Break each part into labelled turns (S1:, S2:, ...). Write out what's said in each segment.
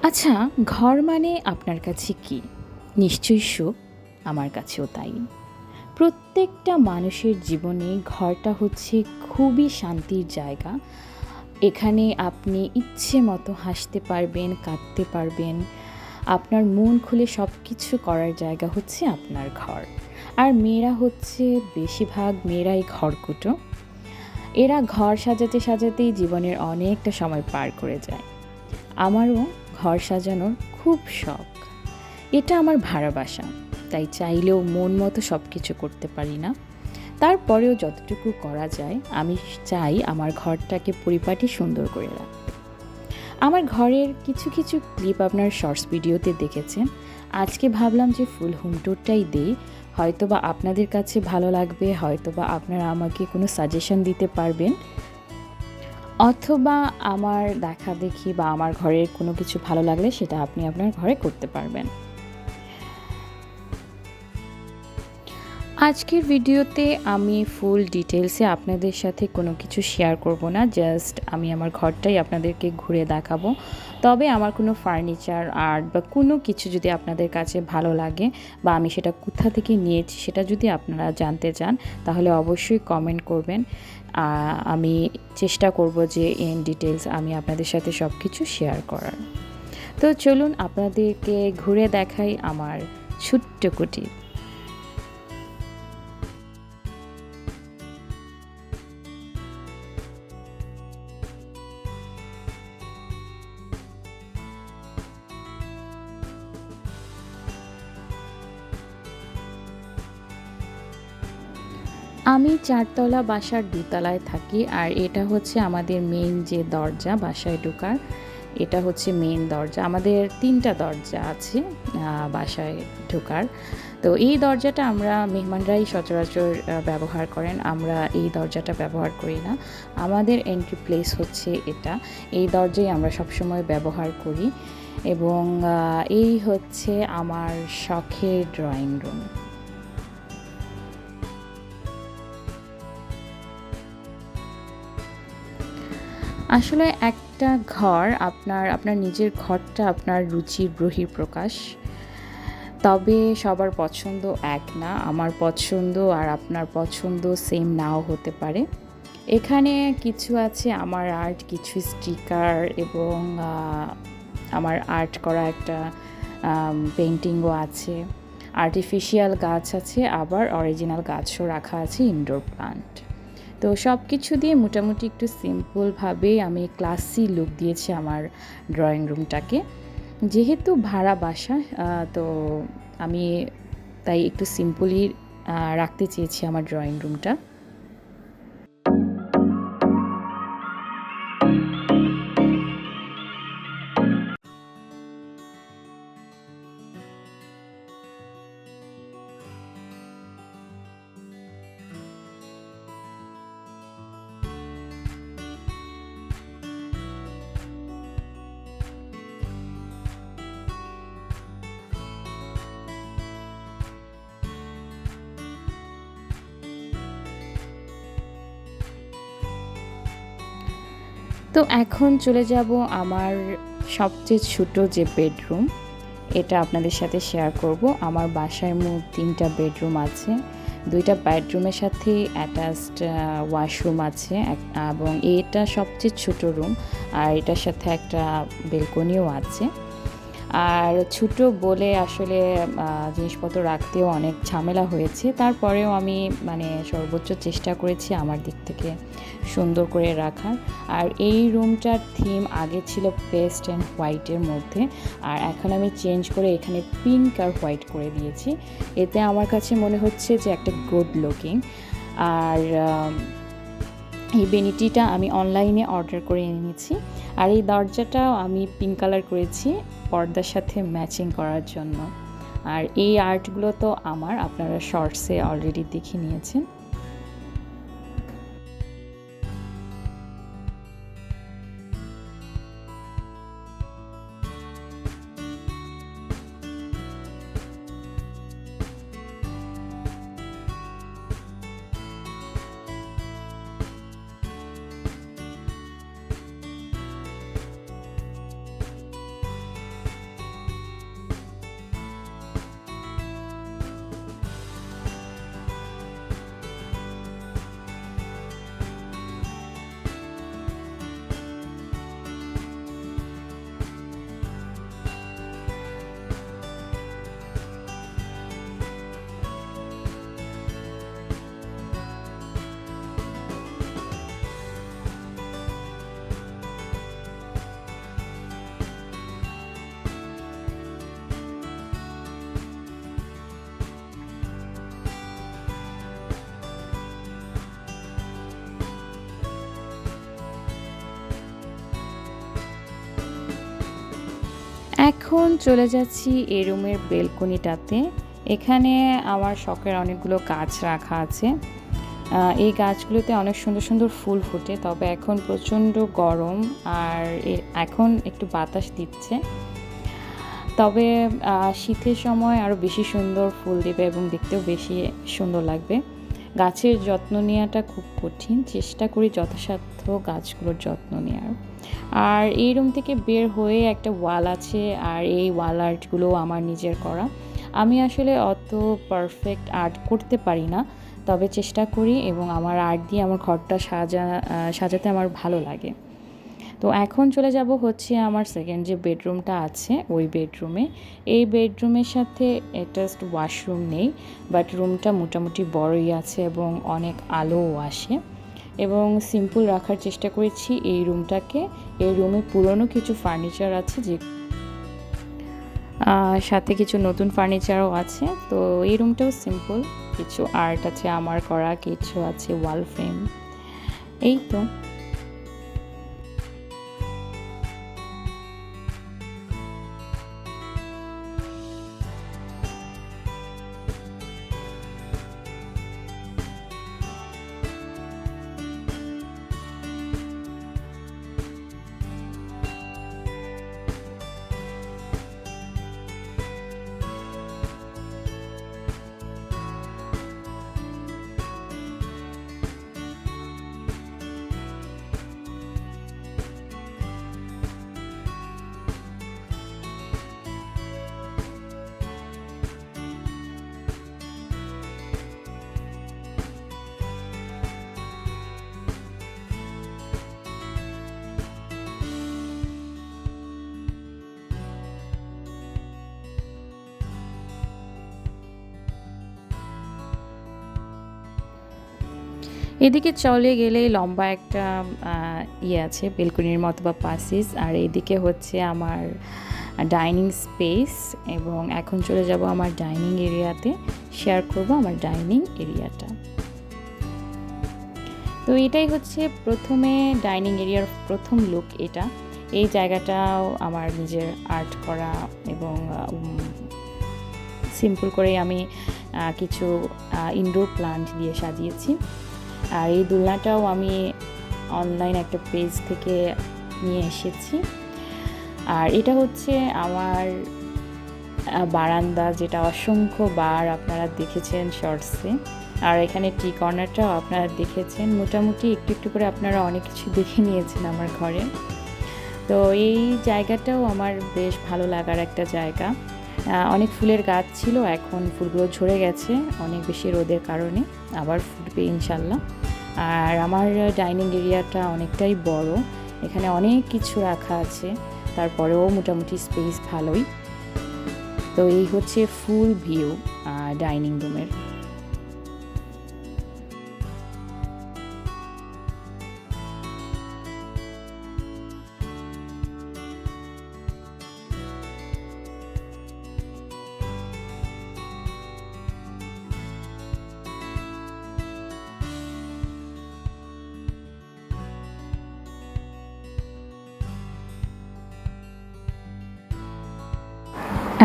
S1: আচ্ছা, ঘর মানে আপনার কাছে কী? নিশ্চয়ই সুখ, আমার কাছেও তাই। প্রত্যেকটা মানুষের জীবনে ঘরটা হচ্ছে খুবই শান্তির জায়গা। এখানে আপনি ইচ্ছে মতো হাসতে পারবেন, কাঁদতে পারবেন। আপনার মন খুলে সব কিছু করার জায়গা হচ্ছে আপনার ঘর। আর মেয়েরা হচ্ছে বেশিরভাগ মেয়েরাই ঘরকুটো। এরা ঘর সাজাতে সাজাতেই জীবনের অনেকটা সময় পার করে যায়। আমারও ঘর সাজানোর খুব শখ। এটা আমার ভাড়া বাসা, তাই চাইলেও মন মতো সব কিছু করতে পারি না। তারপরেও যতটুকু করা যায় আমি চাই আমার ঘরটাকে পরিপাটি সুন্দর করে রাখতে। আমার ঘরের কিছু কিছু ক্লিপ আপনার শর্টস ভিডিওতে দেখেছেন। আজকে ভাবলাম যে ফুল হোম ট্যুরটাই দেই। হয়তোবা আপনাদের কাছে ভালো লাগবে, হয়তোবা আপনারা আমাকে কোনো সাজেশন দিতে পারবেন, অথবা আমার দেখাদেখি বা আমার ঘরের কোনো কিছু ভালো লাগলে সেটা আপনি আপনার ঘরে করতে পারবেন। আজকের ভিডিওতে আমি ফুল ডিটেলসে আপনাদের সাথে কোনো কিছু শেয়ার করব না, জাস্ট আমি আমার ঘরটাই আপনাদেরকে ঘুরে দেখাবো। তবে আমার কোনো ফার্নিচার আর্ট বা কোনো কিছু যদি আপনাদের কাছে ভালো লাগে বা আমি সেটা কোথা থেকে নিয়েছি সেটা যদি আপনারা জানতে চান তাহলে অবশ্যই কমেন্ট করবেন। আমি চেষ্টা করব যে ইন ডিটেলস আমি আপনাদের সাথে সব কিছু শেয়ার করার। তো চলুন আপনাদেরকে ঘুরে দেখাই আমার ছোট্ট কুটির। আমি ৪ তলা বাসার ২ তলায় থাকি, আর এটা হচ্ছে আমাদের মেইন যে দরজা বাসায় ঢোকার। এটা হচ্ছে মেইন দরজা। আমাদের ৩টা দরজা আছে বাসায় ঢোকার। তো এই দরজাটা আমরা মেহমানরাই সচরাচর ব্যবহার করেন। আমরা এই দরজাটা ব্যবহার করি না। আমাদের এন্ট্রি প্লেস হচ্ছে এটা। এই দরজাই আমরা সবসময় ব্যবহার করি এবং এই হচ্ছে আমার শখের ড্রয়িং রুম। আসলে একটা ঘর আপনার নিজের ঘরটা আপনার রুচির বহিঃপ্রকাশ। তবে সবার পছন্দ এক না। আমার পছন্দ আর আপনার পছন্দ সেম নাও হতে পারে। এখানে কিছু আছে আমার আর্ট, কিছু স্টিকার এবং আমার আর্ট করা একটা পেইন্টিংও আছে। আর্টিফিশিয়াল গাছ আছে, আবার অরিজিনাল গাছও রাখা আছে, ইনডোর প্লান্ট। তো সব কিছু দিয়ে মোটামুটি একটু সিম্পলভাবে আমি ক্লাসি লুক দিয়েছি আমার ড্রয়িং রুমটাকে। যেহেতু ভাড়া বাসা, তো আমি তাই একটু সিম্পলই রাখতে চেয়েছি আমার ড্রয়িং রুমটা। তো এখন চলে যাব আমার সবচেয়ে ছোটো যে বেডরুম, এটা আপনাদের সাথে শেয়ার করব। আমার বাসায় মোট 3টা বেডরুম আছে। 2টা বেডরুমের সাথে অ্যাটাচড ওয়াশরুম আছে এবং এটা সবচেয়ে ছোটো রুম, আর এটার সাথে একটা বেলকনিও আছে। আর ছোটো বলে আসলে জিনিসপত্র রাখতেও অনেক ঝামেলা হয়েছে। তারপরেও আমি সর্বোচ্চ চেষ্টা করেছি আমার দিক থেকে সুন্দর করে রাখার। আর এই রুমটার থিম আগে ছিল পেস্ট অ্যান্ড হোয়াইটের মধ্যে, আর এখন আমি চেঞ্জ করে এখানে পিঙ্ক আর হোয়াইট করে দিয়েছি। এতে আমার কাছে মনে হচ্ছে যে একটা গুড লুকিং। আর এই বেনিটিটা আমি অনলাইনে অর্ডার করে এনেছি। আর এই দরজাটাও আমি পিঙ্ক কালার করেছি পর্দার সাথে ম্যাচিং করার জন্য। আর এই আর্টগুলো তো আপনারা শর্টসে অলরেডি দেখে নিয়েছেন। এখন চলে যাচ্ছি এই রুমের বেলকনিটাতে। এখানে আমার শখের অনেকগুলো গাছ রাখা আছে। এই গাছগুলোতে অনেক সুন্দর সুন্দর ফুল ফোটে, তবে এখন প্রচণ্ড গরম আর এখন একটু বাতাস দিচ্ছে। তবে শীতের সময় আরও বেশি সুন্দর ফুল দেবে এবং দেখতেও বেশি সুন্দর লাগবে। গাছের যত্ন নেওয়াটা খুব কঠিন, চেষ্টা করি যথাসাধ্য গাছগুলোর যত্ন নেওয়ার। আর এই রুম থেকে বের হয়ে একটা ওয়াল আছে, আর এই ওয়াল আর্টগুলো আমার নিজের করা। আমি আসলে অত পারফেক্ট আর্ট করতে পারি না, তবে চেষ্টা করি এবং আমার আর্ট দিয়ে আমার ঘরটা সাজাতে আমার ভালো লাগে। তো এখন চলে যাব হচ্ছে আমার সেকেন্ড যে বেডরুমটা আছে ওই বেডরুমে। এই বেডরুমের সাথে অ্যাটাচড ওয়াশরুম নেই, বাট রুমটা মোটামুটি বড়ই আছে এবং অনেক আলোও আসে এবং সিম্পল রাখার চেষ্টা করেছি এই রুমটাকে। এই রুমে পুরনো কিছু ফার্নিচার আছে, যে সাথে কিছু নতুন ফার্নিচারও আছে। তো এই রুমটাও সিম্পল, কিছু আর্ট আছে আমার করা, কিছু আছে ওয়াল ফ্রেম। এই তো এদিকে চলে গেলে লম্বা একটা আছে বেলকনির মতো বা পাসেস, আর এদিকে হচ্ছে আমার ডাইনিং স্পেস। এবং এখন চলে যাব আমার ডাইনিং এরিয়াতে, শেয়ার করব আমার ডাইনিং এরিয়াটা। তো এটাই হচ্ছে প্রথমে ডাইনিং এরিয়ার প্রথম লুক এটা। এই জায়গাটাও আমার নিজের আর্ট করা এবং সিম্পল করে আমি কিছু ইনডোর প্লান্ট দিয়ে সাজিয়েছি। আর এই দোলনাটাও আমি অনলাইন একটা পেজ থেকে নিয়ে এসেছি। আর এটা হচ্ছে আমার বারান্দা, যেটা অসংখ্যবার আপনারা দেখেছেন শর্টসে। আর এখানে টি কর্নারটাও আপনারা দেখেছেন। মোটামুটি একটু একটু করে আপনারা অনেক কিছু দেখে নিয়েছেন আমার ঘরে। তো এই জায়গাটাও আমার বেশ ভালো লাগার একটা জায়গা। অনেক ফুলের গাছ ছিল, এখন ফুলগুলো ঝরে গেছে অনেক বেশি রোদের কারণে, আবার ফুটবে ইনশাল্লাহ। আর আমার ডাইনিং এরিয়াটা অনেকটাই বড়, এখানে অনেক কিছু রাখা আছে, তারপরেও মোটামুটি স্পেস ভালোই। তো এই হচ্ছে ফুল ভিউ ডাইনিং রুমের।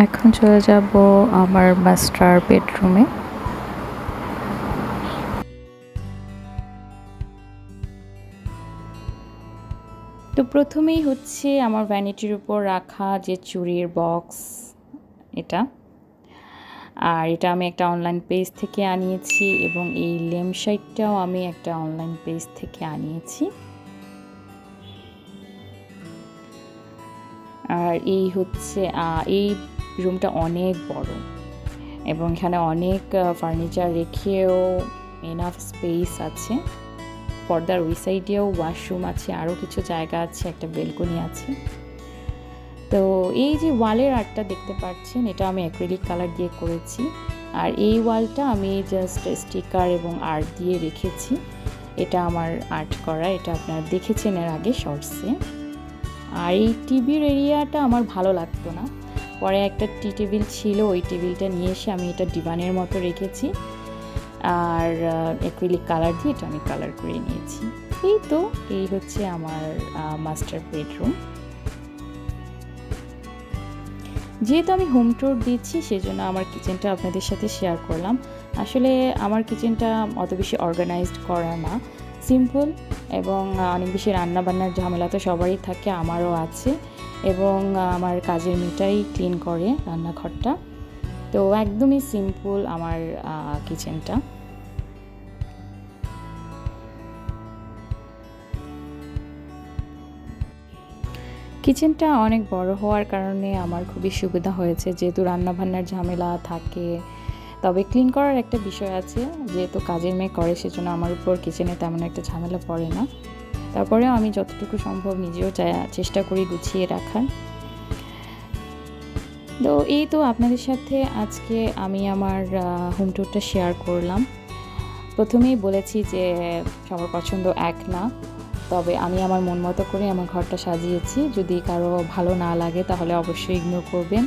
S1: এখন চলে যাব আমার মাস্টার বেডরুমে। তো প্রথমেই হচ্ছে আমার ভ্যানিটির উপর রাখা যে চুড়ির বক্স এটা, আর এটা আমি একটা অনলাইন পেজ থেকে আনিয়েছি এবং এই ল্যাম্পশাইডটাও আমি একটা অনলাইন পেজ থেকে আনিয়েছি। আর এই হচ্ছে এই রুমটা অনেক বড় এবং এখানে অনেক ফার্নিচার রেখেও এনাফ স্পেস আছে। পর্দার ওই সাইডেও ওয়াশরুম আছে, আরও কিছু জায়গা আছে, একটা বেলকনি আছে। তো এই যে ওয়ালের আর্টটা দেখতে পাচ্ছেন, এটা আমি অ্যাক্রিলিক কালার দিয়ে করেছি। আর এই ওয়ালটা আমি জাস্ট স্টিকার এবং আর্ট দিয়ে রেখেছি। এটা আমার আর্ট করা, এটা আপনারা দেখেছেন এর আগে শর্টসে। আর এই টিভির এরিয়াটা আমার ভালো লাগতো না, পরে একটা টি টেবিল ছিল, ওই টেবিলটা নিয়ে এসে আমি এটা ডিভানের মতো রেখেছি আর অ্যাক্রিলিক কালার দিয়ে এটা আমি কালার করে নিয়েছি। এই তো এই হচ্ছে আমার মাস্টার বেডরুম। যেহেতু আমি হোম ট্যুর দিচ্ছি সেজন্য আমার কিচেনটা আপনাদের সাথে শেয়ার করলাম। আসলে আমার কিচেনটা অত বেশি অর্গানাইজড করা না, সিম্পল, এবং অনেক বেশি রান্নাবান্নার ঝামেলা তো সবারই থাকে, আমারও আছে, এবং আমার কাজের মেয়েটাই ক্লিন করে রান্নাঘরটা। তো একদমই সিম্পল আমার কিচেনটা। কিচেনটা অনেক বড় হওয়ার কারণে আমার খুবই সুবিধা হয়েছে, যেহেতু রান্নাবান্নার ঝামেলা থাকে। তবে ক্লিন করার একটা বিষয় আছে, যেহেতু কাজের মেয়ে করে সেজন্য আমার উপর কিচেনে তেমন একটা ঝামেলা পড়ে না। তারপরেও আমি যতটুকু সম্ভব নিজেও চেষ্টা করি গুছিয়ে রাখার। তো এই তো আপনাদের সাথে আজকে আমি আমার হোম ট্যুরটা শেয়ার করলাম। প্রথমেই বলেছি যে সবার পছন্দ এক না, তবে আমি আমার মন মতো করে আমার ঘরটা সাজিয়েছি। যদি কারো ভালো না লাগে তাহলে অবশ্যই ইগনোর করবেন,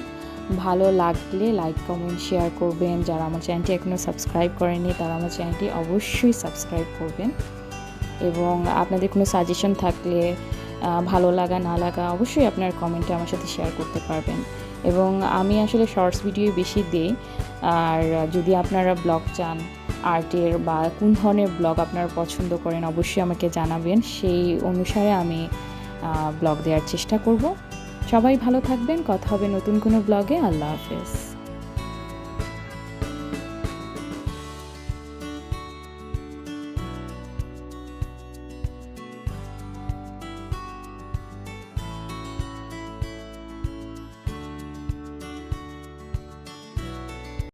S1: ভালো লাগলে লাইক কমেন্ট শেয়ার করবেন। যারা আমার চ্যানেলটি এখনও সাবস্ক্রাইব করেনি তারা আমার চ্যানেলটি অবশ্যই সাবস্ক্রাইব করবেন, এবং আপনাদের কোনো সাজেশন থাকলে ভালো লাগা না লাগা অবশ্যই আপনার কমেন্টে আমার সাথে শেয়ার করতে পারবেন। এবং আমি আসলে শর্টস ভিডিও বেশি দিই, আর যদি আপনারা ব্লগ চান আর্টের বা কোন ধরনের ব্লগ আপনারা পছন্দ করেন অবশ্যই আমাকে জানাবেন, সেই অনুসারে আমি ব্লগ দেওয়ার চেষ্টা করব। সবাই ভালো থাকবেন, কথা হবে নতুন কোনো ব্লগে। আল্লাহ হাফেজ।